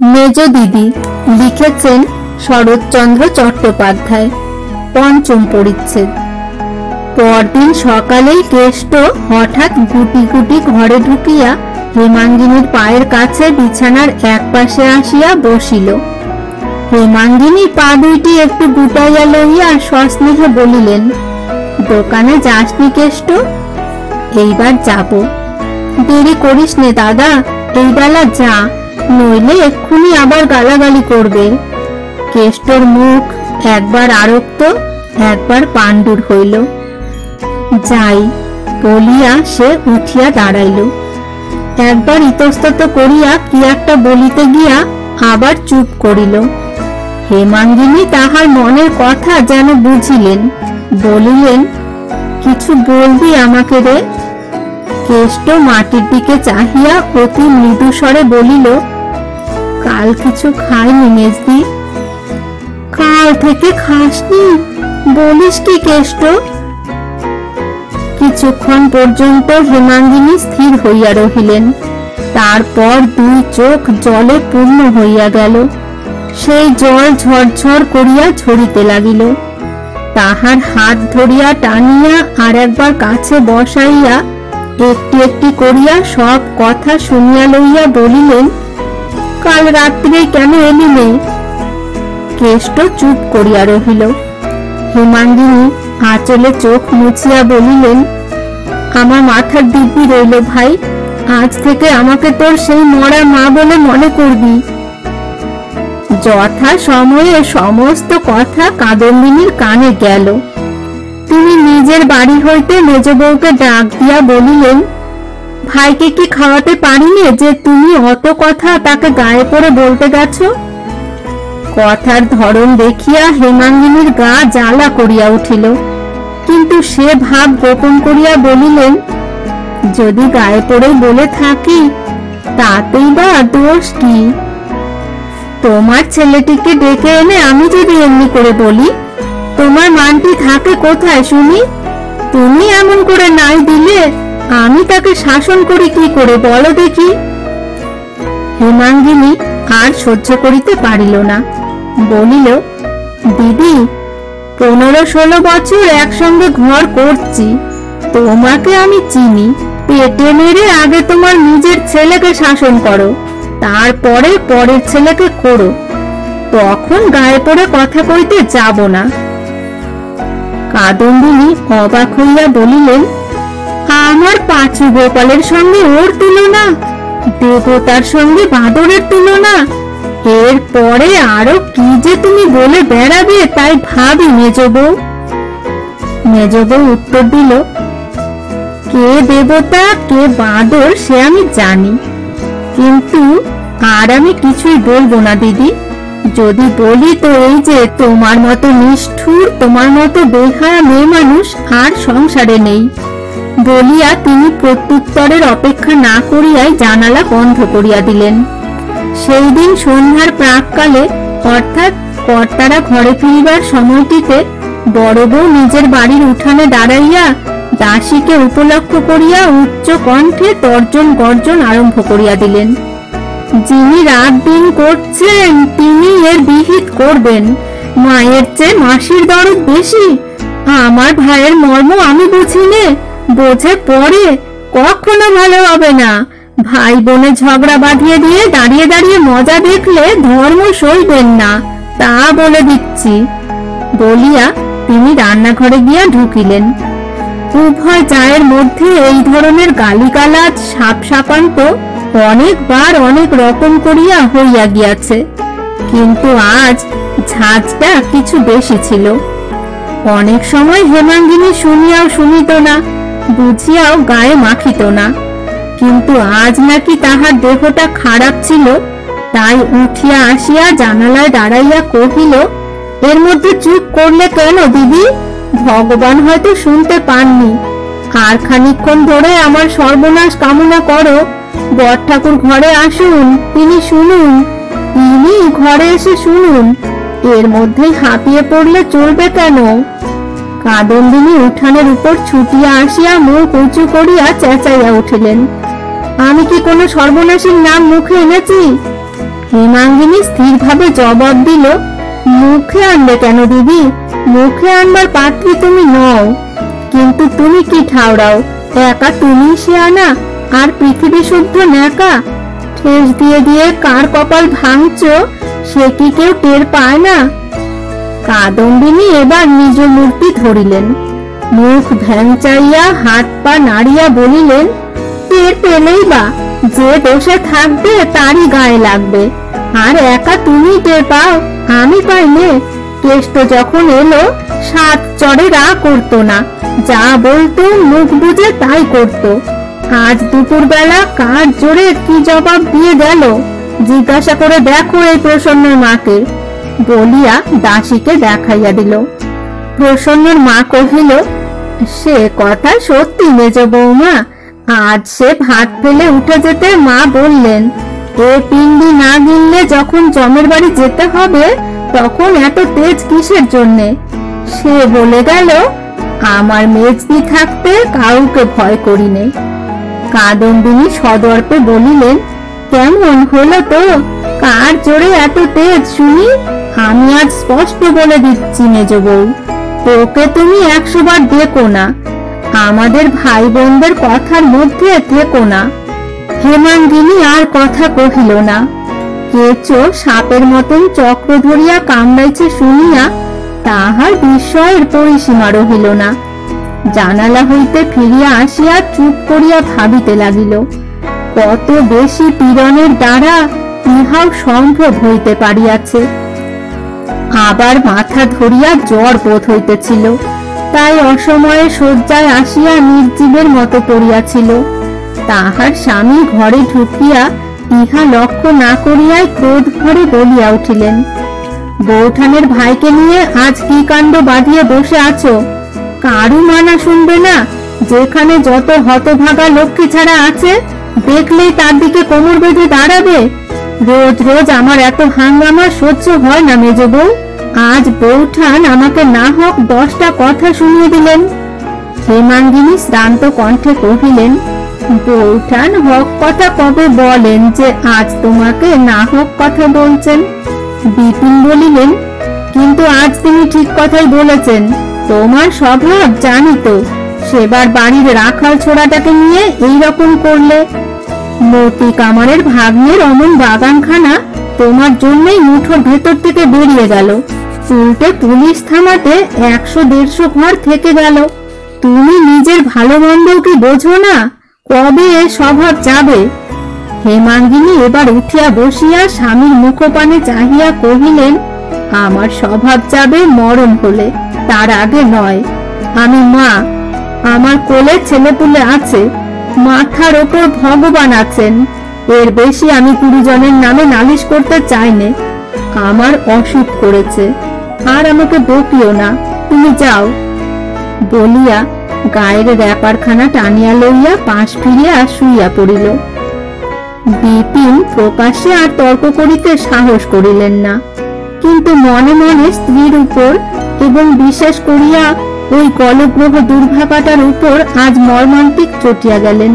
মেজ দিদি লিখেছেন শরৎচন্দ্র চট্টোপাধ্যায়। পঞ্চম পরিচ্ছেদ। পরদিন সকালেই কেষ্ট হঠাৎ গুটি গুটি ঘরে ঢুকিয়া হেমাঙ্গিনীর পায়ের কাছে বিছানার এক পাশে আসিয়া বসিল। হেমাঙ্গিনী পা দুইটি একটু গুটাইয়া লইয়া সস্নেহে বলিলেন, দোকানে যাসনি কেষ্ট? এইবার যাব। দেরি করিস নে দাদা, এই বেলা যা, নইলে এক্ষুনি আবার গালাগালি করবে। কেষ্টর মুখ একবার আরক্ত একবার পাণ্ডুর হইল। যাই বলিয়া সে উঠিয়া দাঁড়াইল। একবার ইতস্তত করিয়া কি একটা বলিতে গিয়া আবার চুপ করিল। হেমাঙ্গিনী তাহার মনের কথা যেন বুঝিলেন, বলিলেন, কিছু বলবি আমাকে রে? কেষ্ট মাটির দিকে চাহিয়া অতি মৃদু স্বরে বলিল, কাল কিছু খাইনি মেজদি। কাল থেকে খাসনি? বলিস কি কেষ্ট? কিছুক্ষণ পর্যন্ত হেমাঙ্গিনী স্থির হইয়া রহিলেন। তারপর দুই চোখ জলে পূর্ণ হইয়া গেল। সেই জল ঝরঝর করিয়া ঝরিতে লাগিল। তাহার হাত ধরিয়া টানিয়া আর একবার কাছে বসাইয়া একটি একটি করিয়া সব কথা শুনিয়া লইয়া বলিলেন, কাল রাত্রে কেন এলি নে? কেষ্ট চুপ করিয়া রহিল। হেমাঙ্গিনী আঁচলে চোখ মুছিয়া বলিলেন, আমার মাথার দিব্যি রইল ভাই, আজ থেকে আমাকে তোর সেই মরা মা বলে মনে করবি। যথা সময়ে সমস্ত কথা কাদম্বিনীর কানে গেল। তিনি নিজের বাড়ি হইতে মেজ বউকে ডাক দিয়া বলিলেন, ভাইকে কি খাওয়াতে পারিনি যে তুমি অত কথা তাকে গায়ে পড়ে বলতে গেছ? কথার ধরন দেখিয়া হেমাঙ্গিনীর গা জ্বালা করিয়া উঠিল, কিন্তু সে ভাব গোপন করিয়া বলিলেন, যদি গায়ে পড়ে বলে থাকি তাতেই বা দোষ কি? তোমার ছেলেটিকে ডেকে এনে আমি যদি এমনি করে বলি, তোমার মানটি থাকে কোথায় শুনি? তুমি এমন করে নাই দিলে আমি তাকে শাসন করি কি করে বলো দেখি? হেমাঙ্গিনী আর সহ্য করিতে পারিল না, বলিল, দিদি 15-16 বছর একসঙ্গে ঘর করছি, তোমাকে আমি চিনি। পেটে মেরে আগে তোমার নিজের ছেলেকে শাসন করো, তারপরে পরের ছেলেকে করো, তখন গায়ে পড়ে কথা কইতে যাব না। কাদম্বিনী অবাক হইয়া বলিলেন, আমার পাঁচু গোপালের সঙ্গে ওর তুলনা, দেবতার সঙ্গে বাঁদরের তুলনা, এর পরে আরো কি যে তুমি বলে বেড়াবে তাই ভাবি মেজ বউ। মেজ বউ উত্তর দিল, কে দেবতা কে বাঁদর সে আমি জানি, কিন্তু আর আমি কিছুই বলবো না দিদি। যদি বলি তো এই যে তোমার মতো নিষ্ঠুর, তোমার মতো বেহায়া মেয়ে মানুষ আর সংসারে নেই। বলিয়া তিনি প্রত্যুত্তরের অপেক্ষা না করিয়াই জানালা বন্ধ করিয়া দিলেন। সেই দিন সন্ধ্যার প্রাককালে, অর্থাৎ কর্তারা ঘরে ফিরিবার সময়টিতে, বড় বউ নিজের বাড়ির উঠানে দাঁড়াইয়া দাসীকে উপলক্ষ করিয়া উচ্চ কণ্ঠে তর্জন গর্জন আরম্ভ করিয়া দিলেন, যিনি রাত দিন করছেন তিনি এর বিহিত করবেন। মায়ের চেয়ে মাসির দরদ বেশি। আমার ভাইয়ের মর্ম আমি বুঝি নে, বোঝে পরে কখনো ভালো হবে না। ভাই বোনে ঝগড়া বাঁধিয়ে দিয়ে দাঁড়িয়ে দাঁড়িয়ে মজা দেখলে ধর্ম সইবেন না, তা বলে দিচ্ছি। বলিয়া তিনি রান্নাঘরে গিয়া ঢুকিলেন। উভয় চায়ের মধ্যে এই ধরনের গালিগালাজ সাপ সাপান্ত অনেকবার অনেক রকম করিয়া হইয়া গিয়াছে, কিন্তু আজ ঝাঁজটা কিছু বেশি ছিল। অনেক সময় হেমাঙ্গিনী শুনিয়াও শুনিত না, বুঝিয়াও গায়ে মাখিত না, কিন্তু আজ নাকি তাহার দেহটা খারাপ ছিল, তাই উঠিয়া আসিয়া জানালায় দাঁড়াইয়া কহিল, এর মধ্যে চুপ করলে কেন দিদি? ভগবান হয়তো শুনতে পাননি। আর খানিকক্ষণ ধরে আমার সর্বনাশ কামনা করো। বর ঠাকুর ঘরে আসুন, তিনি শুনুন, তিনি ঘরে এসে শুনুন, এর মধ্যেই হাঁপিয়ে পড়লে চলবে কেন? কাদম্বিনী উঠানের উপর ছুটিয়া আসিয়া মুখ উঁচু করিয়া চেঁচাইয়া উঠিলেন, আমি কি কোনো সর্বনাশীর নাম মুখে এনেছি? হেমাঙ্গিনী স্থিরভাবে জবাব দিল, মুখে আনবে কেন দিদি? মুখে আনবার পাত্রী তুমি নও। কিন্তু তুমি কি ঠাউরাও, একা তুমি শিয়ানা আর পৃথিবী শুদ্ধ ন্যাকা? ঠেস দিয়ে দিয়ে কার কপাল ভাঙছো সে কি কেউ টের পায় না? কাদম্বিনী এবার নিজ মূর্তি ধরিলেন, মুখ ভ্যাংচাইয়া হাত পা নাড়িয়া বলিলেন, টের পেলেই বা যে দোষে থাকবে তারই গায়ে লাগবে। আর একা তুমি টের পাও, আমি পাইনে? কেষ্ট যখন এলো সাত চড়ে রা করতো না, যা বলতো মুখ বুঝে তাই করতো। আজ দুপুর বেলা কার জোরে কি জবাব দিয়ে গেল জিজ্ঞাসা করে দেখো এই প্রসন্নের মাকে, বলিয়া দাসীকে দেখাইয়া দিল। প্রসন্নের মা কহিল, সে কথা সত্যি মেজ বৌমা, আজ সে ভাত ফেলে উঠে যেতে মা বললেন, এ পিণ্ডি না গিললে যখন জমের বাড়ি যেতে হবে তখন এত তেজ কিসের জন্যে? সে বলে গেল, আমার মেজদি থাকতে কাউকে ভয় করিনে। কাদম্বিনী সদর্পে বলিলেন, কেমন হলো তো? কার জোরে এত তেজ শুনি? আমি আজ স্পষ্ট বলে দিচ্ছি মেজ বউ, ওকে তুমি 100 বার ডেকো না, আমাদের ভাই বোনদের কথার মধ্যে থেকো না। হেমাঙ্গিনী আর কথা কহিল না। কেঁচো সাপের মতন চক্র ধরিয়া কামড়াইছে শুনিয়া তাহার বিস্ময়ের পরিসীমা রহিল না। জানালা হইতে ফিরিয়া আসিয়া চুপ করিয়া ভাবিতে লাগিল, কত বেশি পীড়নের দ্বারা ইহাও সম্ভব হইতে পারিয়াছে। আবার মাথা ধরিয়া জ্বর বোধ হইতেছিল, তাই অসময়ে শয্যায় আসিয়া নির্জীবের মতো পড়িয়াছিল। তাহার স্বামী ঘরে ঢুকিয়া ইহা লক্ষ্য না করিয়াই ক্রোধ ভরে বলিয়া উঠিলেন, বৌঠানের ভাইকে নিয়ে আজ কি কাণ্ড বাঁধিয়ে বসে আছো? কারু মানা শুনবে না? যেখানে যত হতভাগা লক্ষ্মী ছাড়া আছে দেখলেই তার দিকে কোমর বেঁধে দাঁড়াবে? রোজ রোজ আমার এত হাঙ্গামা সহ্য হয় না মেজ বউ। আজ বৌঠান আমাকে না হোক 10টা কথা শুনিয়ে দিলেন। হেমাঙ্গিনী শ্রান্ত কণ্ঠে কহিলেন, বৌঠান হক কথা কবে বলেন যে আজ তোমাকে না হোক কথা বলছেন? বিপিন বলিলেন, কিন্তু আজ তিনি ঠিক কথাই বলেছেন। তোমার স্বভাব জানি তো, সেবার বাড়ির রাখাল ছোড়াটাকে নিয়ে এই রকম করলে। মতি কামারের ভাগ্নের অমন বাগানখানা তোমার জন্যই মুঠোর ভেতর থেকে বেরিয়ে গেল, উল্টে পুলিশ থামাতে 100-150 ঘর থেকে গেল। তুমি নিজের ভালো মন্দ কি বোঝো না? কবে এ স্বভাব যাবে? হেমাঙ্গিনী এবার উঠিয়া বসিয়া স্বামীর মুখপানে চাহিয়া কহিলেন, আমার স্বভাব যাবে মরণ হলে, তার আগে নয়। আমি মা, আমার কোলে ছেলেপুলে আছে, মাথার ওপর ভগবান আছেন, এর বেশি আমি গুরুজনের নামে নালিশ করতে চাইনে। আমার অসুখ করেছে, আর আমাকে বকিও না, তুমি যাও। বলিয়া গায়ের ব্যাপারখানা টানিয়া লইয়া পাশ ফিরিয়া শুইয়া পড়িল। বিপিন প্রকাশ্যে আর তর্ক করিতে সাহস করিলেন না, কিন্তু মনে মনে স্ত্রীর উপর এবং বিশেষ করিয়া ওই গলগ্রহ দুর্ভাগাটার উপর আজ মর্মান্তিক চটিয়া গেলেন।